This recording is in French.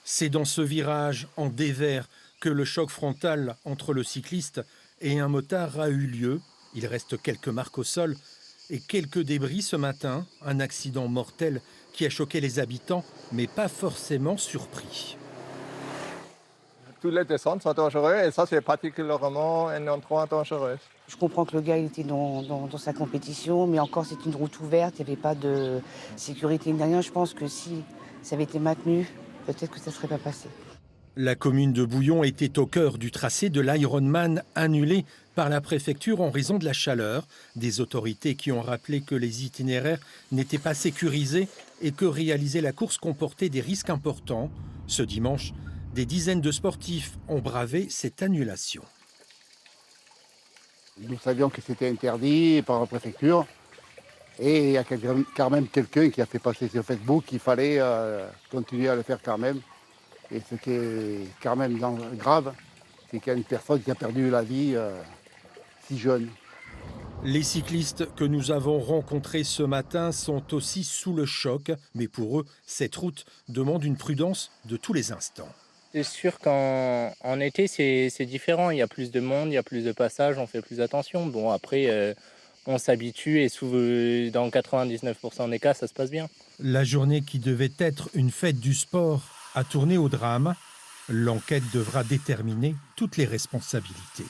C'est dans ce virage en dévers que le choc frontal entre le cycliste et un motard a eu lieu. Il reste quelques marques au sol et quelques débris ce matin. Un accident mortel qui a choqué les habitants, mais pas forcément surpris. Toutes les descentes sont dangereuses et ça, c'est particulièrement un endroit dangereux. Je comprends que le gars il était dans sa compétition, mais encore c'est une route ouverte, il n'y avait pas de sécurité ni rien. Je pense que si ça avait été maintenu, peut-être que ça ne serait pas passé. La commune de Bouillon était au cœur du tracé de l'Ironman annulé par la préfecture en raison de la chaleur. Des autorités qui ont rappelé que les itinéraires n'étaient pas sécurisés et que réaliser la course comportait des risques importants. Ce dimanche, des dizaines de sportifs ont bravé cette annulation. Nous savions que c'était interdit par la préfecture. Et il y a quand même quelqu'un qui a fait passer sur Facebook qu'il fallait continuer à le faire quand même. Et ce qui est quand même grave, c'est qu'il y a une personne qui a perdu la vie si jeune. Les cyclistes que nous avons rencontrés ce matin sont aussi sous le choc. Mais pour eux, cette route demande une prudence de tous les instants. C'est sûr qu'en été, c'est différent. Il y a plus de monde, il y a plus de passages, on fait plus attention. Bon, après, on s'habitue et dans 99% des cas, ça se passe bien. La journée qui devait être une fête du sport a tourné au drame. L'enquête devra déterminer toutes les responsabilités.